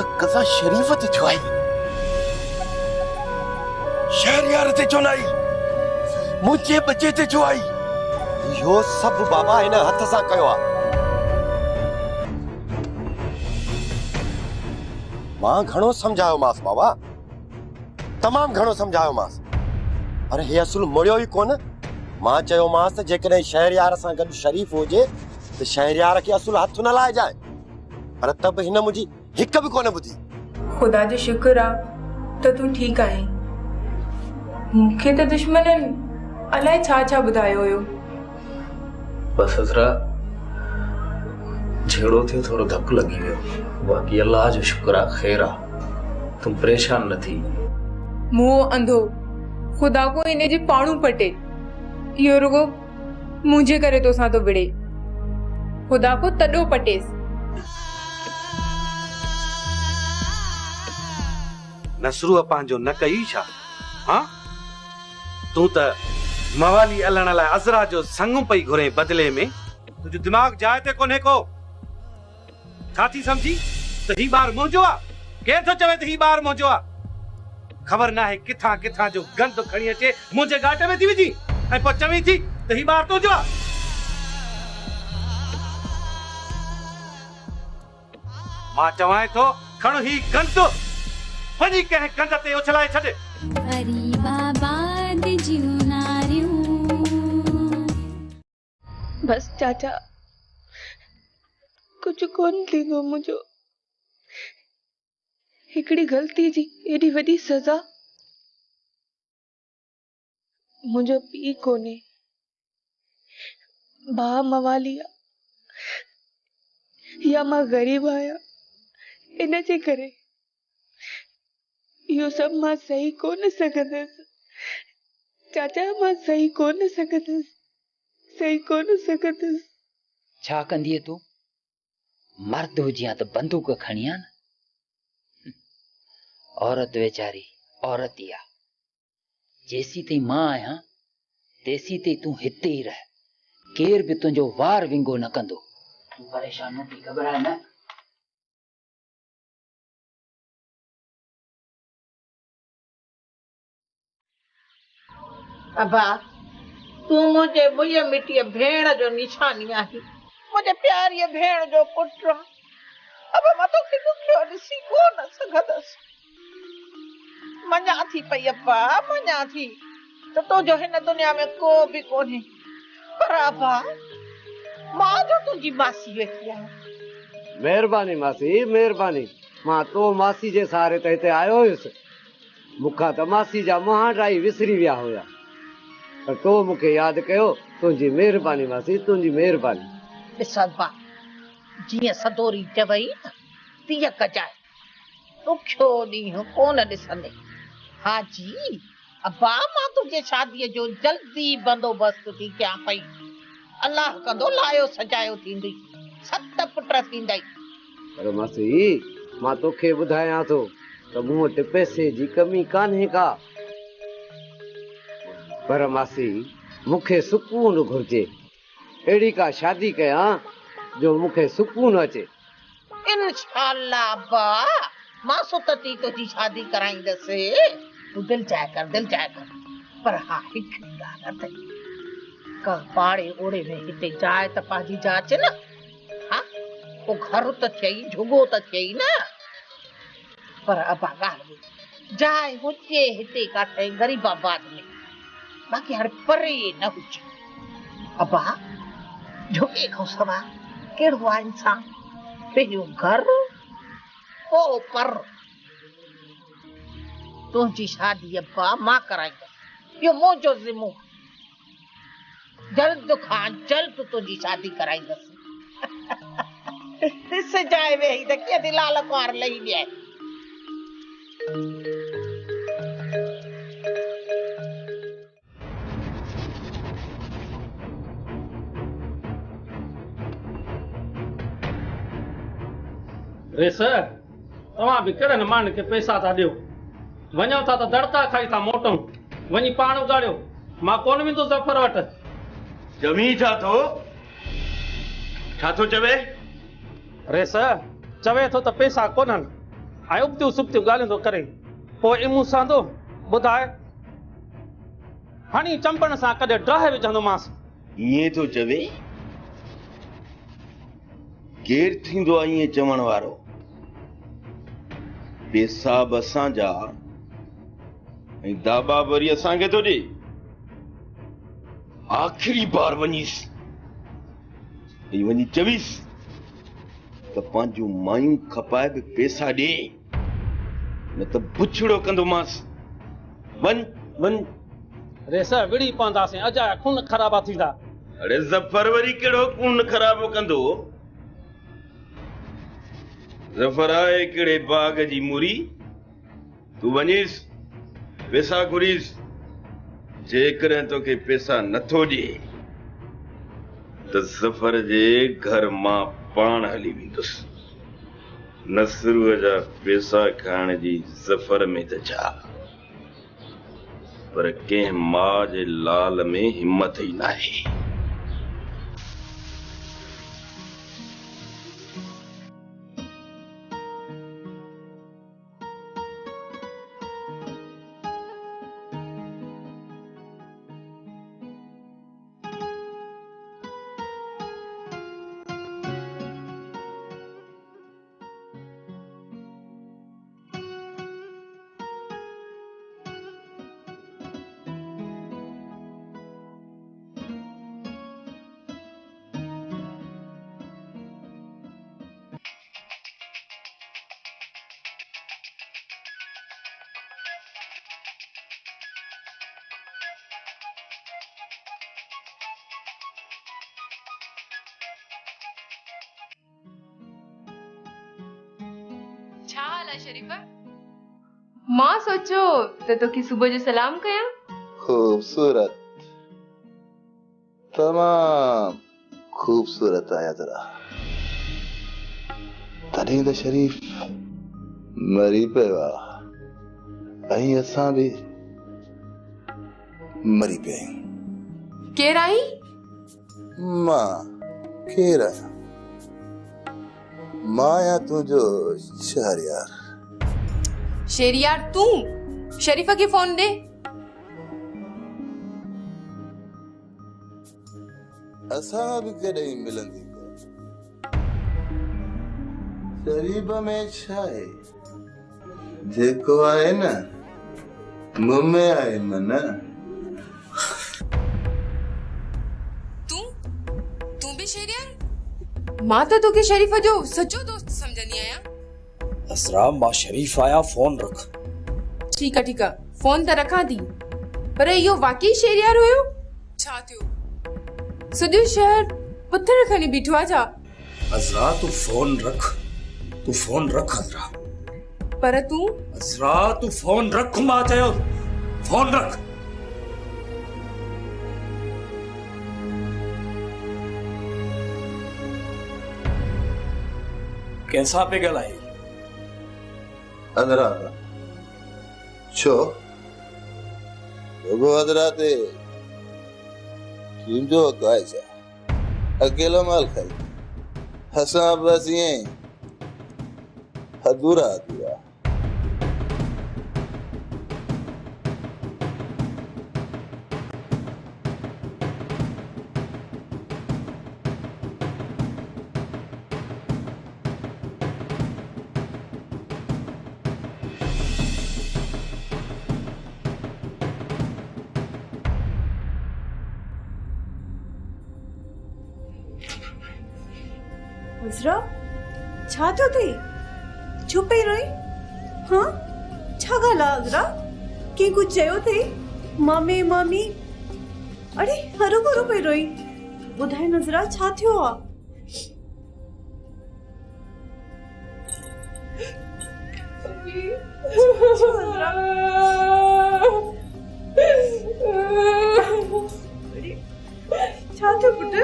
इहा कसा शरीफ ते थियो आहे शहरयार ते छो न आई मुंहिंजे बचे ते छो आई इहो सभु बाबा हिन हथ सां कयो आहे मां घणो समझायोमांसि बाबा तमामु घणो समझायोमांसि पर हे असुल मुड़ियो ई कोन मां चयोमांसि त जेकॾहिं शहरयार सां गॾु शरीफ़ हुजे त शहरयार खे असुल हथ न लाइजाए पर तब हिन मुंहिंजी हिक बि कोन ॿुधी खुदा जो शुक्र आहे त तूं ठीकु आहीं मूंखे त दुश्मननि अलाए छा छा ॿुधायो हुयो बस हज़रा झेड़ो थियो थोड़ो धक लगी वियो बाक़ी अल्लाह जो शुक्र आहे खैर आहे तुम परेशान न थी मुंह अंधो खुदा को इने जे पाणू पटे इहो रुगो मुंहिंजे करे तोसां तो विड़े खुदा को तॾो पटेस नसरू पंहिंजो न कई छा हाँ तू त मवाली अलण लाइ अज़रा जो संग पई घुरे बदले में तुझो दिमाग़ जाइ ते कोन्हे को छा थी समझी त ही बार मुंहिंजो आहे केर थो चवे त ही बार मुंहिंजो आहे ख़बर नाहे किथां किथां जो गंद खणी अचे मुंहिंजे घाट में थी विझी ऐं पोइ चवी थी त ही बार तुंहिंजो आहे मां चवां थो खण ही गंद वञी कंहिं गंद ते उछलाए छॾ बस चाचा कुछ कोन थींदो मुंहिंजो हिकड़ी गलती जी एडी वडी सजा मुंहिंजो पी कोने बा मवाली या मां गरीब आया इन जे करे इहो सब मां सही कोन सकंदसि चाचा मां सही कोन सकंदसि छा कंदी तूं मर्द हुजिया त बंदूक खणी आ न औरत वेचारी औरत ई आ जेसी ताईं मां आहियां तेसी ताईं तूं हिते ई रह केर बि तुंहिंजो वार विंगो न कंदो तूं परेशान न थी घबराए न अबा तू मुझे मुझे मिट्टी भेण जो निशानी आही मुझे प्यारी भेण जो पुत्र अबा मां तो दुखियो ॾिसी कोन सघंदसि मञा थी पई अबा मञा थी त तुंहिंजो हिन दुनिया में को बि कोन्हे पर अबा मां जो तुंहिंजी मासी वेठी आहियां महिरबानी मासी महिरबानी मां तो मासी जे सहारे त हिते आयो हुयुसि मूंखां त मासी जा मुहांडा ई विसरी विया हुया पर तो मूंखे यादि कयो तुंहिंजी महिरबानी मासी तुंहिंजी महिरबानी ॾिस अबा जीअं सदोरी चवई न तीअं कजाए ॾुखियो ॾींहुं कोन ॾिसंदे हा जी अबा मां तुंहिंजे शादीअ जो जल्दी बंदोबस्त थी कयां पई अल्लाह कंदो लायो सजायो थींदी 7 पुट थींदई पर मासी मां तोखे ॿुधायां थो त मूं वटि पैसे जी कमी कान्हे का पर मासी मूंखे सुकून घुर्जे अहिड़ी का शादी कयां जो मूंखे सुकून अचे इंशाअल्लाह अब्बा मां सुतती तुझी शादी कराईंदसि तू दिल चाहे कर पर हाँ हिकड़ी ॻाल्हि अथई का पाड़े ओड़े में हिते जाए त पंहिंजी जाच न हाँ वो घर त थियई झुगो त थियई न पर अब्बा ॻाल्हि जाए हुजे हिते काथे गरीबाबाद में बाक़ी हाणे परे न हुजे अब्बा झुगे खां सवाइ कहिड़ो आहे इंसान पहिरियों घर पोइ पर तुंहिंजी शादी अब्बा मां कराईंदसि इहो मुंहिंजो ज़िम्मो जल्द खां जल्द तुंहिंजी शादी कराईंदसि ॾिस जाए वेही त कीअं थी लाल कुंवार लही विया रे सर तव्हां बि कहिड़े माण्हुनि खे पैसा था ॾियो वञो था त दड़का खाई था मोटूं वञी पाण उगाड़ियो मां कोन वेंदो ज़फर वटि जमी छा थो चवे रे सर चवे थो त पैसा कोन्हनि ऐं उबतियूं सुबतियूं ॻाल्हियूं थो करे पोइ इमू सां थो ॿुधाए हणी चंपण सां कॾहिं ड्राहे विझंदोमांसि। ईअं थो चवे केरु थींदो आहे ईअं चवण वारो? पेशाब असांजा ऐं दाबा वरी असांखे थो ॾे। आख़िरी बार वञीस ऐं वञी चवीस त पंहिंजूं मायूं खपाए बि पैसा ॾे न त बुछड़ो कंदोमांसि। वञ वञ। रेस विड़ी पवंदासीं अजाया खून ख़राबा थींदा। अड़े ज़फर वरी कहिड़ो खून ख़राब कंदो? ज़फर आहे कहिड़े बाग जी मुरी? तूं वञीस पैसा घुरीस। जेकॾहिं तोखे पैसा नथो ॾे त ज़फर जे घर मां पाण हली वेंदुसि। नसरूअ जा पैसा खाइण जी ज़फर में त छा, पर कंहिं मां जे लाल में हिम्मत ई नाहे। छा हाल आहे शरीफ़ा? मां सोचो त तोखे सुबुह जो सलाम कयां। खूबसूरत, तमाम खूबसूरत आया जरा। तॾहिं त शरीफ मरी पियो आहे ऐं असां बि मरी पिया आहियूं। केरु आई? मां केरु आहियां? मां या तुंहिंजो शहरयार। शेरियार तूं? शरीफा खे फोन दे। असां बि कॾहिं मिलंदी। शरीफ में छा आहे? जेको आहे न मुंह में आहे मन। तूं भी शेरियार? मां त तोखे शरीफा जो सच्चो दोस्त समझंदी आहियां। असरा मां शरीफ आया, फोन रख। ठीक है फोन त रखां थी, पर इहो वाकई शेरियार हुयो? छा थियो? सॼो शहर पत्थर खणी बीठो आहे छा? अज़रा तू फोन रख, तू फोन रख अज़रा। पर तूं? अज़रा तू फोन रख, मां चयो फोन रख। कैसा पे ॻाल्हाए? अदरा छो रुगो अदरा ते तुंहिंजो आहे छा? अकेलो माल खाई असां बसि ईअं अधूरा अधूरा। अज़रा छा थियो अथई? छो पई रोई? हाँ छा ॻाल्हि आहे अज़रा? कंहिं कुझु चयो अथई? मामी मामी अरे हरू भरू पई रोई। ॿुधाए नज़रा छा थियो आहे? छा थियो पुट?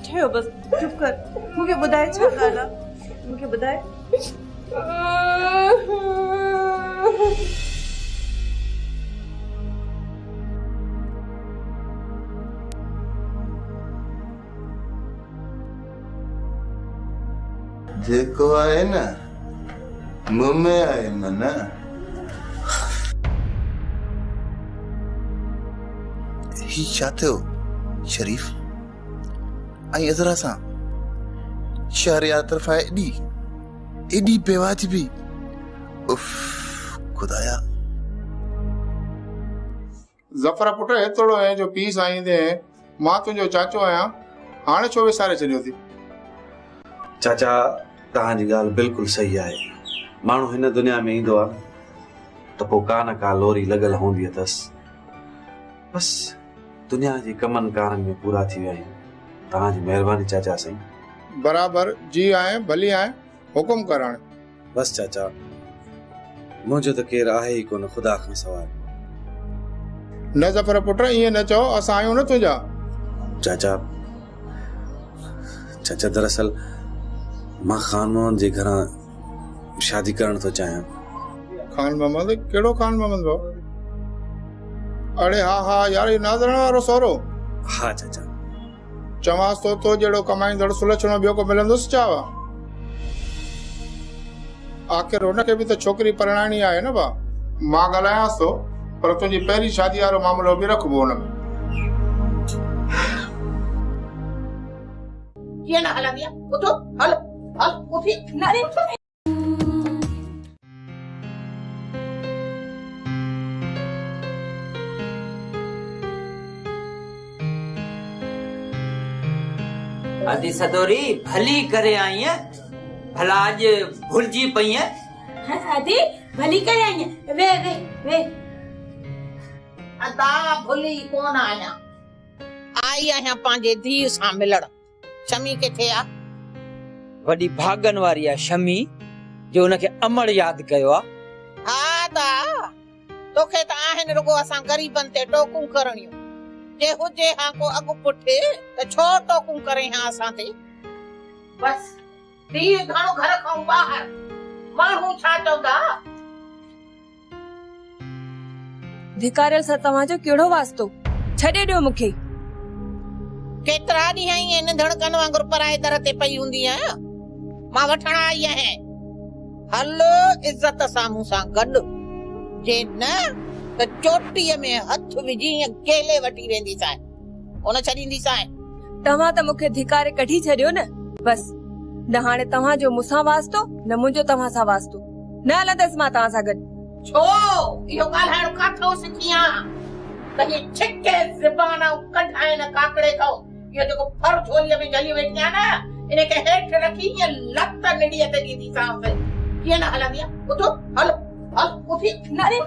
ठहियो बस चुप कर। मूंखे ॿुधाए छा ॻाल्हि आहे? मूंखे ॿुधाए। जेको आहे न मुंह में आए मना ही छा थियो शरीफ़ ऐं अज़रा सां शहरयार तरफ़ां एॾी बेवाजिबी उफ खुदाया ज़फ़र पुट एतिरो है जो पीउ साईंदे मां तुंहिंजो चाचो आहियां हाणे छो विसारे छॾियो थी चाचा तव्हांजी ॻाल्हि बिल्कुलु सही आहे माण्हू हिन दुनिया में ईंदो आहे त पोइ का न का लोरी लॻल हूंदी अथसि बसि दुनिया जी कमनि कारनि में पूरा थी विया आहियूं तव्हांजी महिरबानी चाचा साईं बराबरि जी आहे भली आहे हुकुम कर हाणे बसि चाचा मुंहिंजो त केरु आहे ई कोन ख़ुदा खां सवाइ न ज़फ़र पुट ईअं न चओ असां आहियूं न तुंहिंजा चाचा चाचा दरअसल मां खान मोहम्मद जे घरां शादी करण थो चाहियां खान मोहम्मद कहिड़ो खान मोहम्मद भाउ अड़े हा हा यार इहो नाज़रण वारो सहुरो हा चाचा चवांसि तो जहिड़ो कमाईंदड़ सुलक्षणो ॿियो को मिलंदुसि चावा आख़िर हुनखे बि त छोकिरी परणाइणी आहे न भाउ मां ॻाल्हायांसि थो पर तुंहिंजी पहिरीं शादी वारो मामिलो बि रखबो हुनमें कीअं न हलंदी आहे उथो हल हल उथी न रे आदि सदोरी भली करे आई है भला आज भूलजी पई है आदि भली करे आई है वे अदा भुली कोन आया आई आहियां पंहिंजे धीउ सां मिलण शमी किथे आ वडी भागन वारी है शमी जो उनके अमर याद कयो आ हा ता तोखे त आहिनि रुगो असां गरीबन ते टोकूं करणियूं जे हुजे हा को अगु पुठे त छो टोकूं करे हा असां ते बस धीउ घणो घर खां ॿाहिर माण्हू छा चवंदा धिकारियल सां तव्हांजो कहिड़ो वास्तो छॾे ॾियो मूंखे केतिरा ॾींहं ईअं निंधण कन वांगुरु पराए दर ते पई हूंदी आहियां मां वठण आई आहियां हल इज़त सां मूं सां गॾु जे न त चोटीअ में हथ विझी केले वठी वेंदी सां उन छॾींदी सां तव्हां त मूंखे धिकारे कढी छॾियो न बस न हाणे तव्हांजो मूंसां वास्तो न मुंहिंजो तव्हां सां वास्तो न हलंदसि मां तव्हां सां गॾु छो इहो ॻाल्हाइण काथो सिखियां त हे छिके ज़बान कढाइण काकड़े खां इहो जेको फर झोलीअ में जली वेठी आहे न इनखे हेठि रखी ईअं लत निड़ीअ ते ॾींदी सां कीअं न हलंदी आहे उथो हल हल उथी न रे